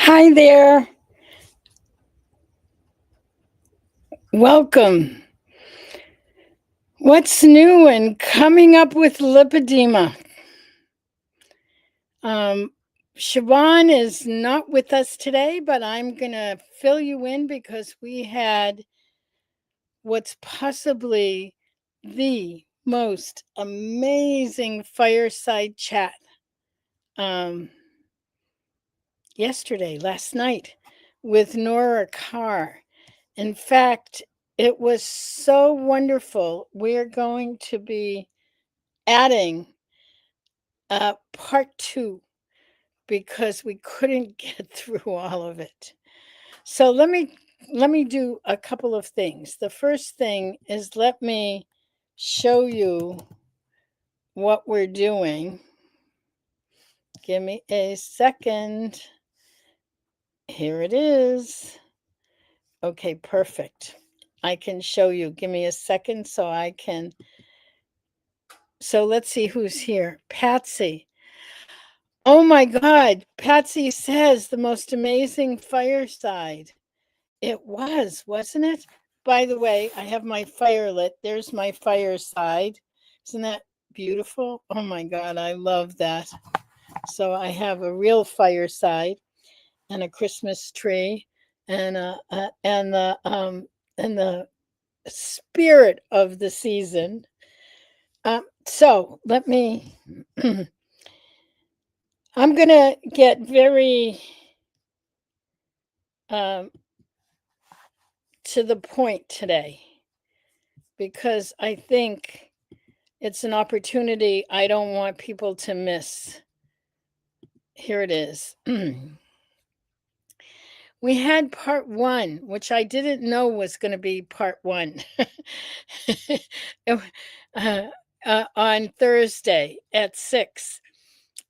Hi there. Welcome. What's new and coming up with lipedema? Siobhan is not with us today, but I'm going to fill you in because we had what's possibly the most amazing fireside chat last night, with Nora Carr. In fact, it was so wonderful. We're going to be adding part two because we couldn't get through all of it. So let me do a couple of things. The first thing is let me show you what we're doing. Give me a second. Here it is. Okay, perfect. I can show you. Give me a second so I can. So let's see who's here. Patsy. Oh my God. Patsy says the most amazing fireside. It was, wasn't it? By the way, I have my fire lit. There's my fireside. Isn't that beautiful? Oh my God, I love that. So I have a real fireside and a Christmas tree and and the spirit of the season. So let me. I'm gonna get very um, to the point today because I think it's an opportunity I don't want people to miss. Here it is. We had part one, which I didn't know was going to be part one. It on Thursday at 6.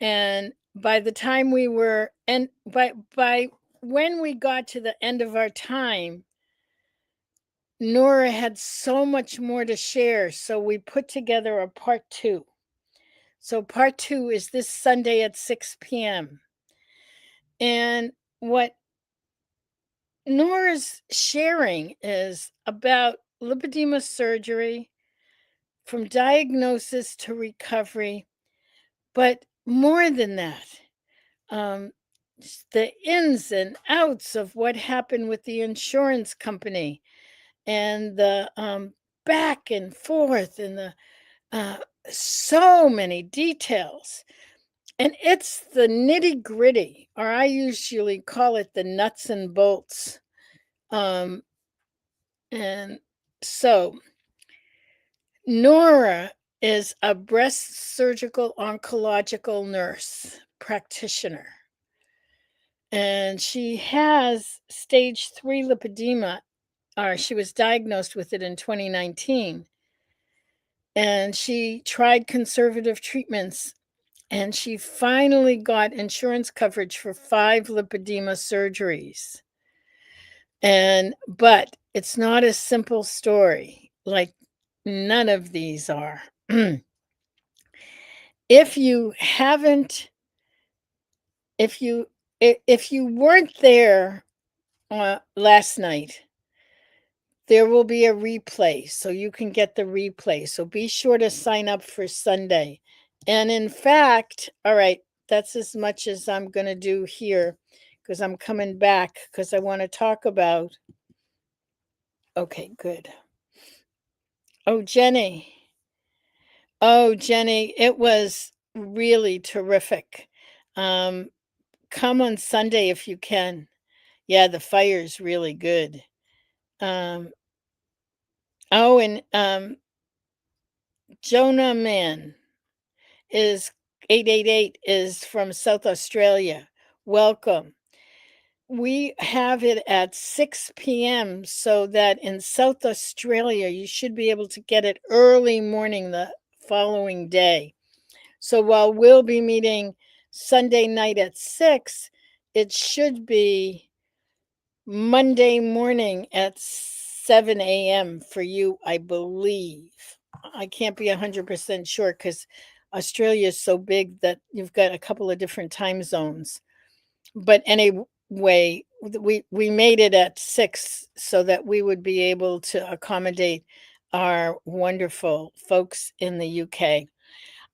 And by the time we were, and by when we got to the end of our time, Nora had so much more to share. So we put together a part two. So part two is this Sunday at 6 p.m. And what Nora's sharing is about lipedema surgery, from diagnosis to recovery, but more than that, um, the ins and outs of what happened with the insurance company and the back and forth and the uh, so many details. And it's the nitty gritty, or I usually call it the nuts and bolts. Um, and so Nora is a breast surgical oncological nurse practitioner. And she has stage 3 lipedema, or she was diagnosed with it in 2019. And she tried conservative treatments and she finally got insurance coverage for 5 lipedema surgeries. But it's not a simple story, like none of these are. If you haven't, if you weren't there last night, there will be a replay, so you can get the replay. So be sure to sign up for Sunday. And in fact, all right, that's as much as I'm going to do here because I'm coming back because I want to talk about. Okay, good. Oh, Jenny. Oh, Jenny, it was really terrific. Um, Come on Sunday if you can. Yeah, the fire's really good. Um, oh, and Jonah Man is 888 is from South Australia. Welcome. We have it at 6 p.m. so that in South Australia you should be able to get it early morning the following day. So while we'll be meeting Sunday night at 6, it should be Monday morning at 7 a.m. for you, I believe. I can't be 100% sure because Australia is so big that you've got a couple of different time zones. But way we made it at 6 so that we would be able to accommodate our wonderful folks in the UK. I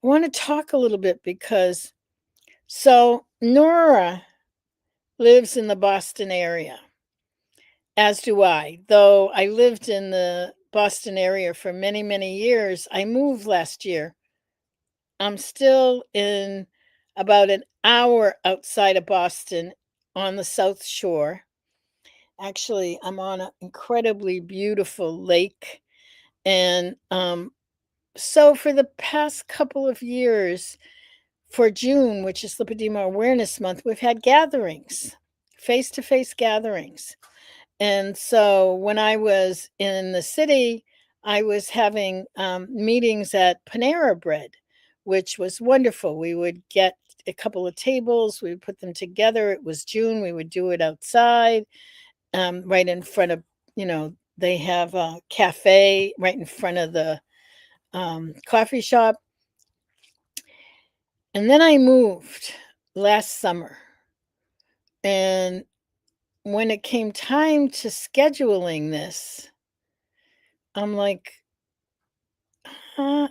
wanna talk a little bit because so Nora lives in the Boston area, as do I. Though I lived in the Boston area for many, many years, I moved last year. I'm still in about an hour outside of Boston on the South Shore. Actually, I'm on an incredibly beautiful lake. And so for the past couple of years, for June, which is Lipedema Awareness Month, we've had gatherings, face to face gatherings. And so when I was in the city, I was having meetings at Panera Bread, which was wonderful. We would get a couple of tables, we would put them together. It was June, we would do it outside, right in front of, they have a cafe right in front of the coffee shop. And then I moved last summer. And when it came time to scheduling this, I'm like, uh,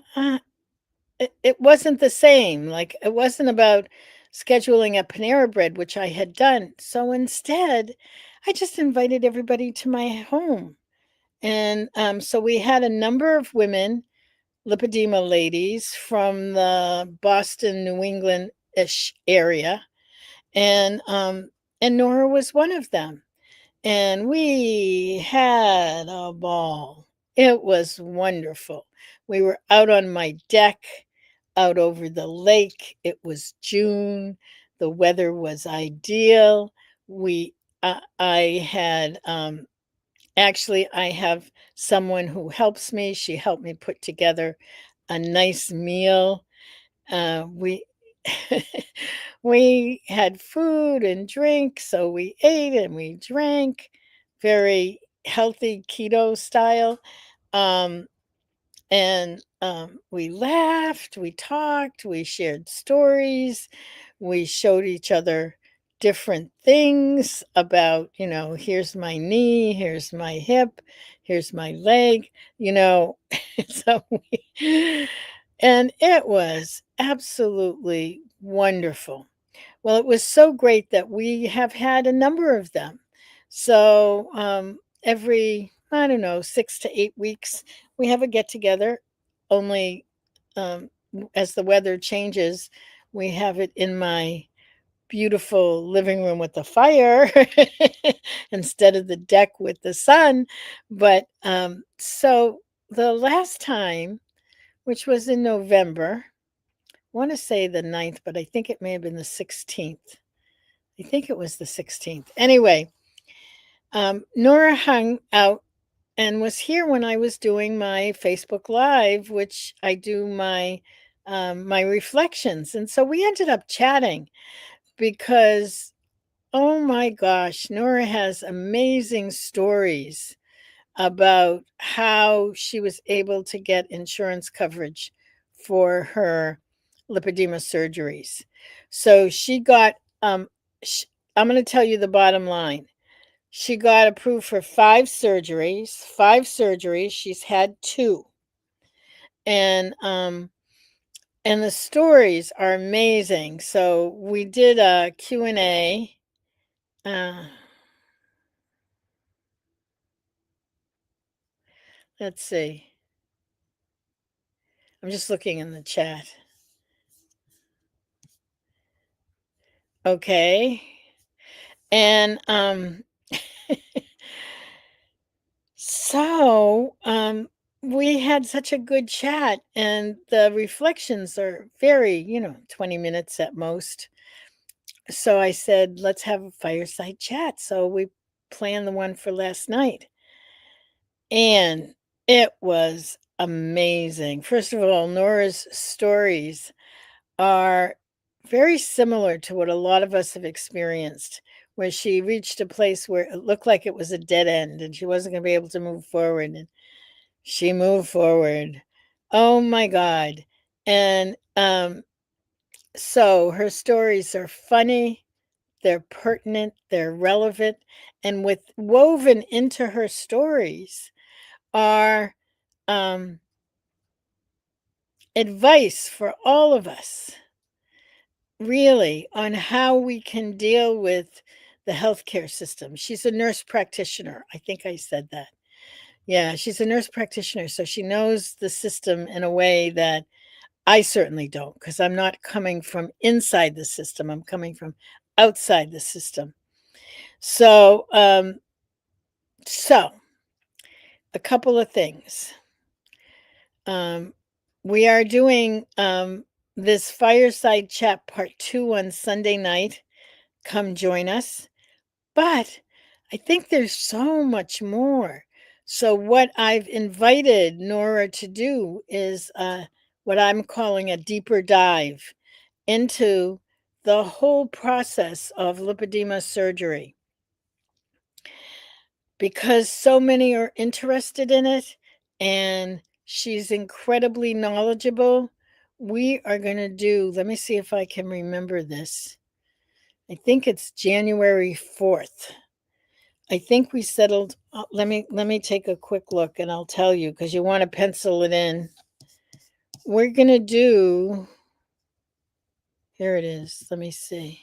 it wasn't the same. Like, it wasn't about scheduling a Panera Bread, which I had done. So instead, I just invited everybody to my home. And so we had a number of women, lipedema ladies from the Boston, New England ish area. And Nora was one of them. And we had a ball. It was wonderful. We were out on my deck, out over the lake. It was June. The weather was ideal. I had, actually, I have someone who helps me. She helped me put together a nice meal. We we had food and drink, so we ate and we drank, very healthy keto style. Um, and we laughed, we talked, we shared stories, we showed each other different things about, here's my knee, here's my hip, here's my leg, you know. so and it was absolutely wonderful. Well, it was so great that we have had a number of them. So every, I don't know, 6 to 8 weeks, we have a get together. Only as the weather changes, we have it in my beautiful living room with the fire instead of the deck with the sun. But so the last time, which was in November, I want to say the 9th, but I think it may have been the 16th. I think it was the 16th. Anyway, Nora hung out and was here when I was doing my Facebook Live, which I do my reflections. And so we ended up chatting because, oh my gosh, Nora has amazing stories about how she was able to get insurance coverage for her lipedema surgeries. So she got, um, sh I'm going to tell you the bottom line. She got approved for 5 surgeries. 5 surgeries. She's had 2, and the stories are amazing. So we did a Q&A. Let's see. I'm just looking in the chat. Okay. And so we had such a good chat, and the reflections are very, 20 minutes at most. So I said, let's have a fireside chat. So we planned the one for last night. And it was amazing. First of all, Nora's stories are very similar to what a lot of us have experienced, where she reached a place where it looked like it was a dead end and she wasn't going to be able to move forward. And she moved forward. Oh my God. And so her stories are funny, they're pertinent, they're relevant, and with woven into her stories are um, advice for all of us, really, on how we can deal with the healthcare system. She's a nurse practitioner. I think I said that. Yeah, she's a nurse practitioner, so she knows the system in a way that I certainly don't, because I'm not coming from inside the system. I'm coming from outside the system. So, so a couple of things. Um, we are doing this fireside chat part 2 on Sunday night. Come join us. But I think there's so much more. So, what I've invited Nora to do is what I'm calling a deeper dive into the whole process of lipedema surgery, because so many are interested in it and she's incredibly knowledgeable. We are going to do, let me see if I can remember this. I think it's January 4th. I think we settled, let me take a quick look and I'll tell you, because you want to pencil it in. We're going to do, here it is. Let me see.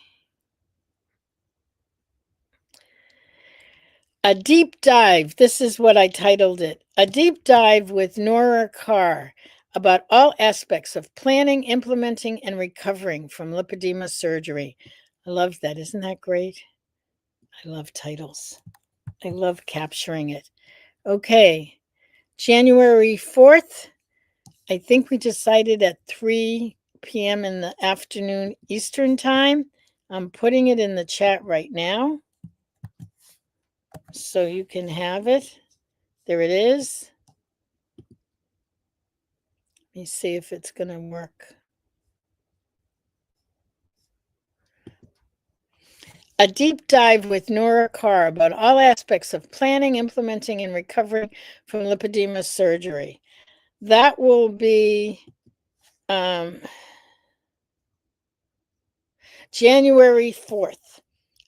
A deep dive. This is what I titled it. A deep dive with Nora Carr about all aspects of planning, implementing, and recovering from lipedema surgery. I love that. Isn't that great? I love titles. I love capturing it. Okay. January 4th. I think we decided at 3 p.m. in the afternoon Eastern time. I'm putting it in the chat right now so you can have it. There it is. Let me see if it's going to work. A deep dive with Nora Carr about all aspects of planning, implementing, and recovering from lipedema surgery. That will be January 4th.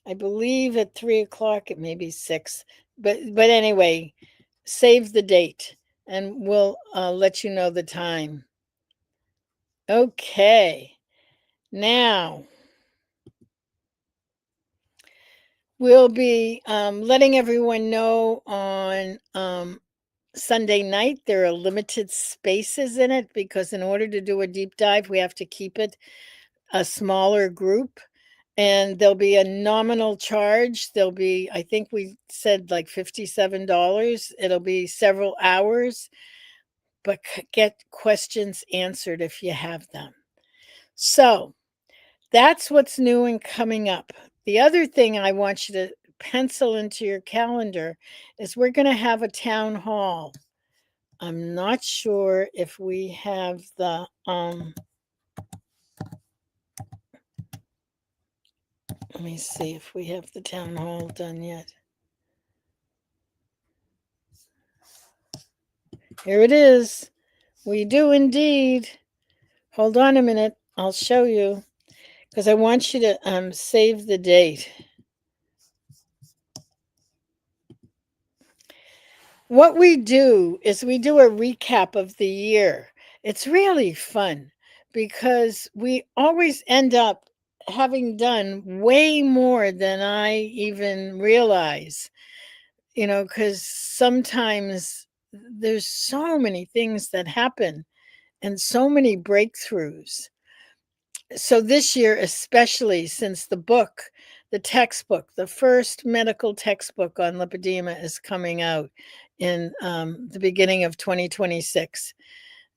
I believe at 3 o'clock. It may be 6. But anyway, save the date and we'll let you know the time. Okay. Now, we'll be letting everyone know on Sunday night there are limited spaces in it, because in order to do a deep dive, we have to keep it a smaller group. And there'll be a nominal charge. There'll be, I think we said like $57. It'll be several hours, but get questions answered if you have them. So that's what's new and coming up. The other thing I want you to pencil into your calendar is we're going to have a town hall. I'm not sure if we have the let me see if we have the town hall done yet. Here it is. We do indeed. Hold on a minute. I'll show you, because I want you to save the date. What we do is we do a recap of the year. It's really fun because we always end up having done way more than I even realize, because sometimes there's so many things that happen and so many breakthroughs. So this year, especially since the textbook, the first medical textbook on lipedema is coming out in the beginning of 2026.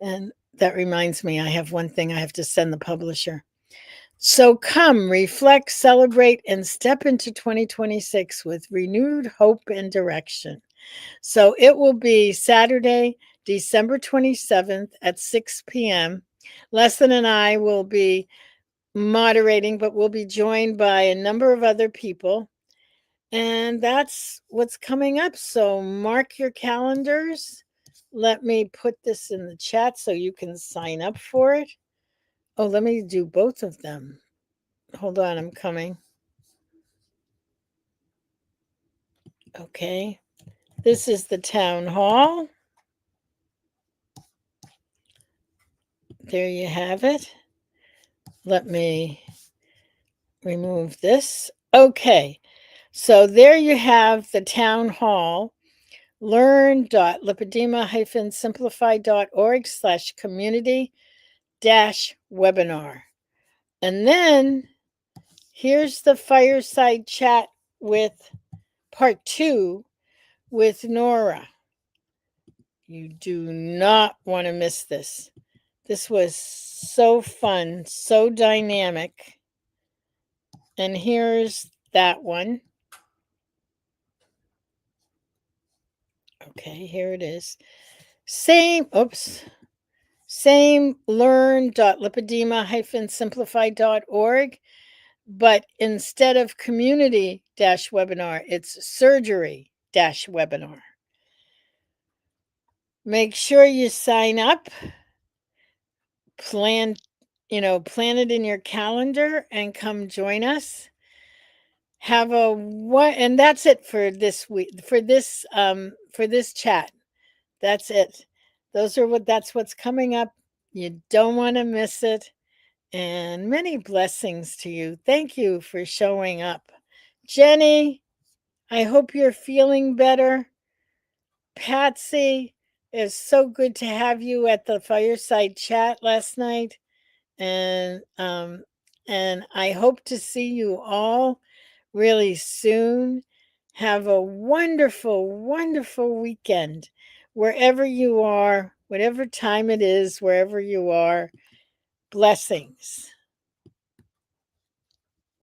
And that reminds me, I have one thing I have to send the publisher. So come, reflect, celebrate, and step into 2026 with renewed hope and direction. So it will be Saturday, December 27th at 6 p.m. Leslie and I will be moderating, but we'll be joined by a number of other people. And that's what's coming up. So mark your calendars. Let me put this in the chat so you can sign up for it. Oh, let me do both of them. Hold on, I'm coming. Okay, this is the town hall. There you have it. Let me remove this. Okay, so there you have the town hall. learn.lipedema-simplify.org/community-webinar. And then here's the fireside chat with part 2 with Nora. You do not want to miss this. This was so fun, so dynamic. And here's that one. Okay, here it is. Same learn.lipedema-simplify.org, but instead of community-webinar, it's surgery-webinar. Make sure you sign up, plan it in your calendar and come join us. Have a what, and that's it for this week, for this chat. That's it. That's what's coming up. You don't want to miss it. And many blessings to you. Thank you for showing up. Jenny, I hope you're feeling better. Patsy, it's so good to have you at the fireside chat last night. And I hope to see you all really soon. Have a wonderful, wonderful weekend wherever you are, whatever time it is, wherever you are. Blessings.